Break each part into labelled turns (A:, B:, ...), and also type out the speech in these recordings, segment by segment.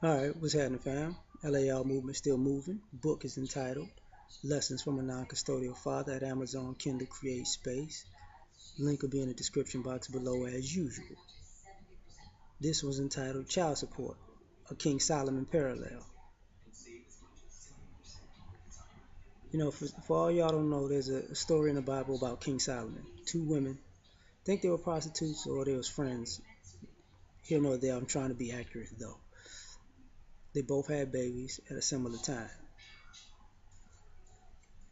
A: Alright, what's happening, fam? L.A.R movement still moving. Book is entitled Lessons from a Non-Custodial Father at Amazon Kindle Create Space. Link will be in the description box below as usual. This was entitled Child Support, a King Solomon Parallel. For all y'all don't know, there's a story in the Bible about King Solomon. Two women, think they were prostitutes or they was friends. Here nor there, I'm trying to be accurate though. They both had babies at a similar time.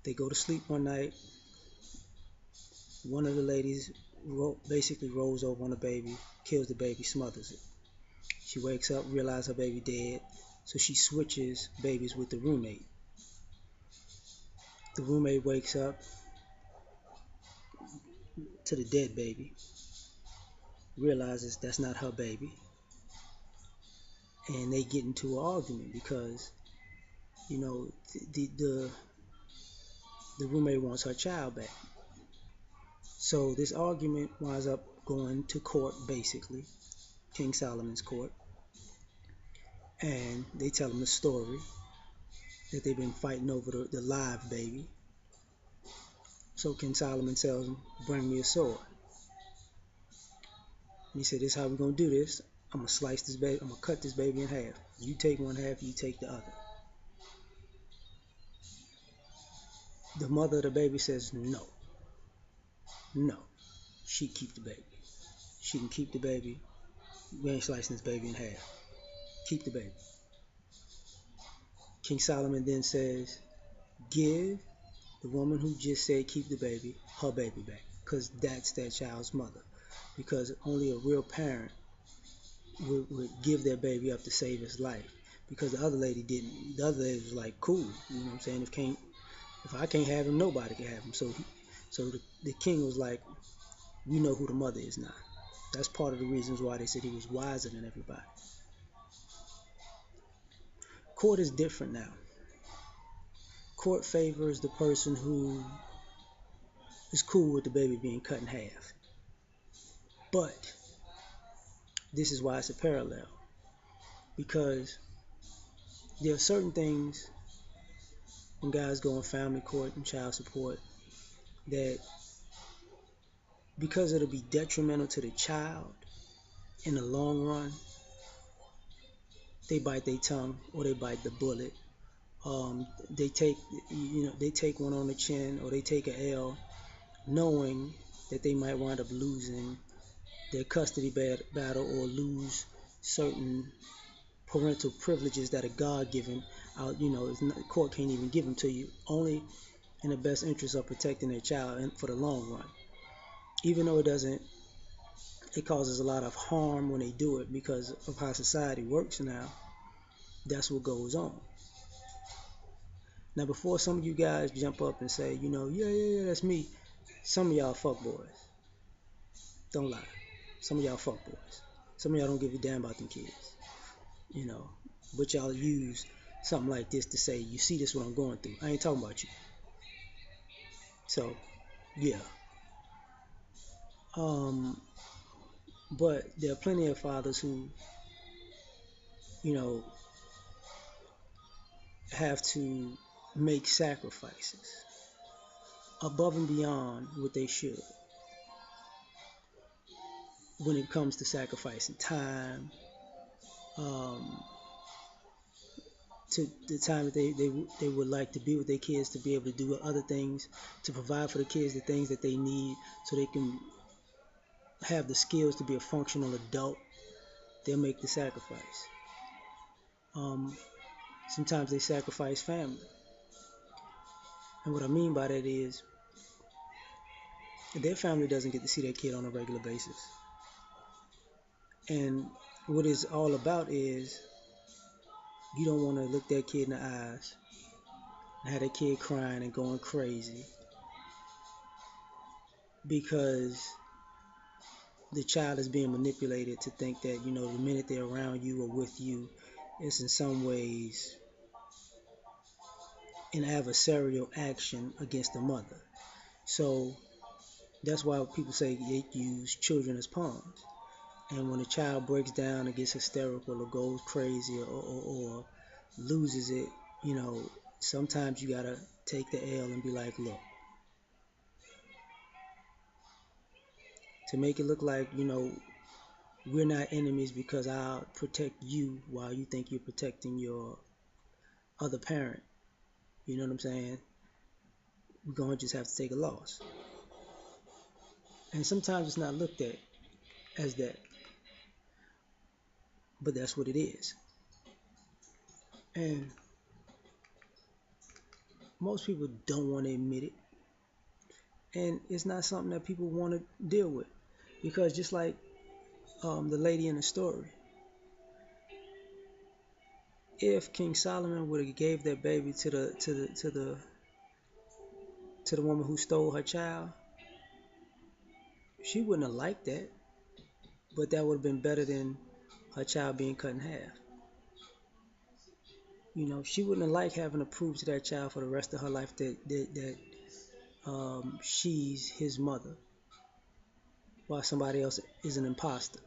A: They go to sleep one night. One of the ladies basically rolls over on the baby, kills the baby, smothers it. She wakes up, realizes her baby dead, so she switches babies with the roommate. The roommate wakes up to the dead baby, realizes that's not her baby, and they get into an argument because the roommate wants her child back. So this argument winds up going to court, basically, King Solomon's court, and they tell him the story that they've been fighting over the live baby. So King Solomon tells him, bring me a sword. And he said, this is how we're going to do this. I'm going to slice this baby. I'm going to cut this baby in half. You take one half, you take the other. The mother of the baby says, no. No. She keep the baby. She can keep the baby. We ain't slicing this baby in half. Keep the baby. King Solomon then says, give the woman who just said keep the baby, her baby back. Because that's that child's mother. Because only a real parent would give their baby up to save his life, because the other lady didn't. The other lady was like, cool, you know what I'm saying? If I can't have him, nobody can have him. So the king was like, we know who the mother is now. That's part of the reasons why they said he was wiser than everybody. Court is different now. Court favors the person who is cool with the baby being cut in half. But this is why it's a parallel, because there are certain things when guys go in family court and child support that, because it'll be detrimental to the child in the long run, they bite their tongue or they bite the bullet. They take one on the chin, or they take a L, knowing that they might wind up losing their custody battle or lose certain parental privileges that are God given out. The court can't even give them to you, only in the best interest of protecting their child and for the long run. Even though it causes a lot of harm when they do it because of how society works now. That's what goes on. Now, before some of you guys jump up and say, yeah, that's me. Some of y'all fuck boys. Don't lie. Some of y'all fuck boys. Some of y'all don't give a damn about them kids. But y'all use something like this to say, you see this what I'm going through. I ain't talking about you. So, yeah. But there are plenty of fathers who, have to make sacrifices above and beyond what they should when it comes to sacrificing time, to the time that they would like to be with their kids, to be able to do other things, to provide for the kids the things that they need so they can have the skills to be a functional adult. They'll make the sacrifice. Sometimes they sacrifice family. And what I mean by that is their family doesn't get to see their kid on a regular basis. And what it's all about is you don't want to look that kid in the eyes and have that kid crying and going crazy because the child is being manipulated to think that, the minute they're around you or with you, it's in some ways an adversarial action against the mother. So that's why people say they use children as pawns. And when a child breaks down or gets hysterical or goes crazy or loses it, you know, sometimes you gotta take the L and be like, look, to make it look like, you know, we're not enemies because I'll protect you while you think you're protecting your other parent. You know what I'm saying? We're gonna just have to take a loss. And sometimes it's not looked at as that, but that's what it is. And most people don't want to admit it, and it's not something that people want to deal with, because just like the lady in the story, if King Solomon would have gave that baby to the woman who stole her child, she wouldn't have liked that, but that would have been better than her child being cut in half. You know, she wouldn't have liked having to prove to that child for the rest of her life that she's his mother, while somebody else is an imposter.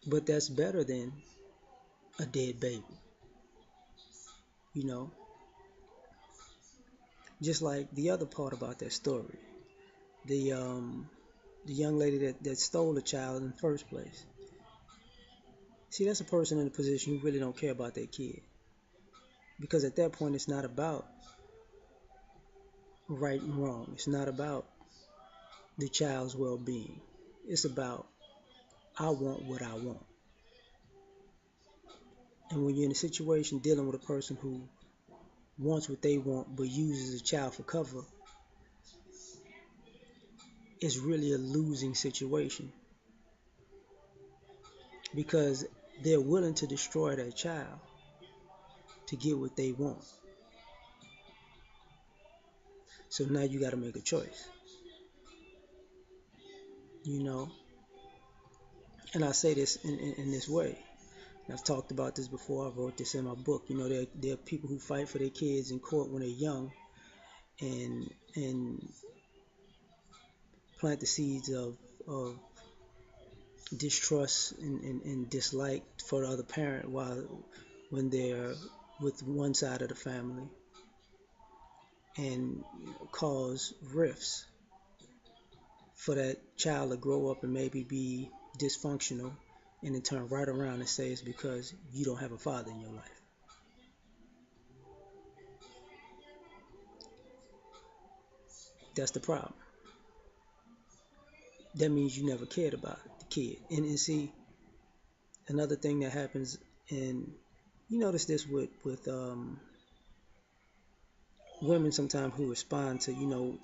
A: But that's better than a dead baby. You know, just like the other part about that story, the um, the young lady that stole a child in the first place. See, that's a person in a position who really don't care about their kid, because at that point it's not about right and wrong. It's not about the child's well-being. It's about, I want what I want. And when you're in a situation dealing with a person who wants what they want but uses a child for cover, it's really a losing situation, because they're willing to destroy that child to get what they want. So now you got to make a choice, you know. And I say this in this way. I've talked about this before. I wrote this in my book. You know, there are people who fight for their kids in court when they're young, and plant the seeds of distrust and dislike for the other parent while when they're with one side of the family, and cause rifts for that child to grow up and maybe be dysfunctional, and then turn right around and say it's because you don't have a father in your life. That's the problem. That means you never cared about the kid. And see, another thing that happens, and you notice this with women sometimes who respond to, you know,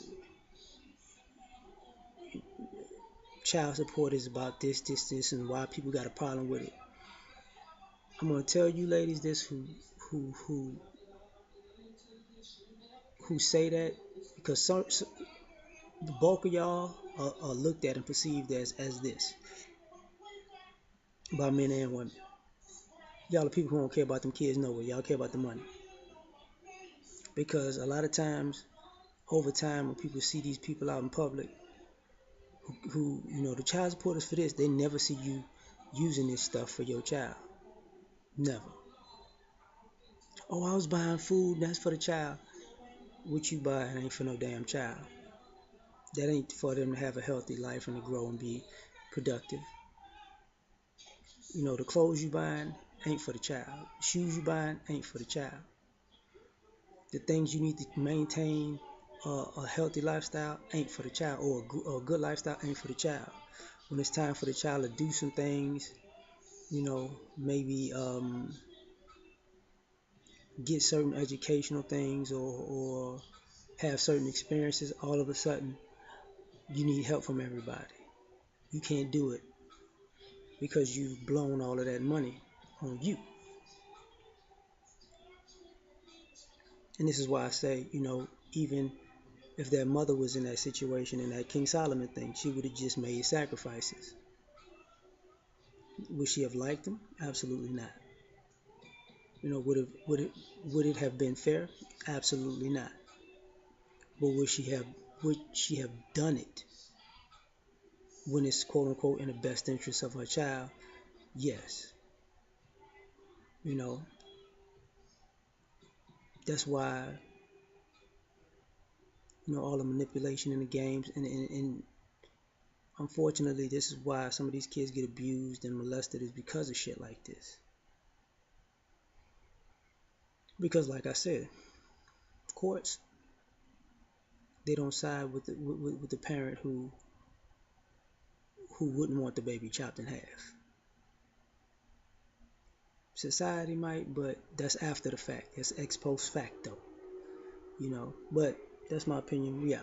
A: child support is about this, and why people got a problem with it. I'm gonna tell you ladies this who who who say that, because the bulk of y'all are looked at and perceived as this by men and women. Y'all are people who don't care about them kids no way. Y'all care about the money. Because a lot of times, over time, when people see these people out in public who you know, the child support is for this, they never see you using this stuff for your child. Never. Oh, I was buying food, that's for the child. What you buying ain't for no damn child. That ain't for them to have a healthy life and to grow and be productive. You know, the clothes you buying ain't for the child. The shoes you buying ain't for the child. The things you need to maintain a healthy lifestyle ain't for the child, or a good lifestyle ain't for the child. When it's time for the child to do some things, you know, maybe get certain educational things, or have certain experiences, all of a sudden you need help from everybody. You can't do it because you've blown all of that money on you. And this is why I say, you know, even if that mother was in that situation, in that King Solomon thing, she would have just made sacrifices. Would she have liked them? Absolutely not. You know, would it have been fair? Absolutely not. But would she have done it? when it's quote unquote in the best interest of her child, yes. You know, that's why, all the manipulation in the games, and unfortunately, this is why some of these kids get abused and molested, is because of shit like this. Because, like I said, courts, they don't side with the parent who wouldn't want the baby chopped in half. Society might, but that's after the fact. That's ex post facto. But that's my opinion. Yeah.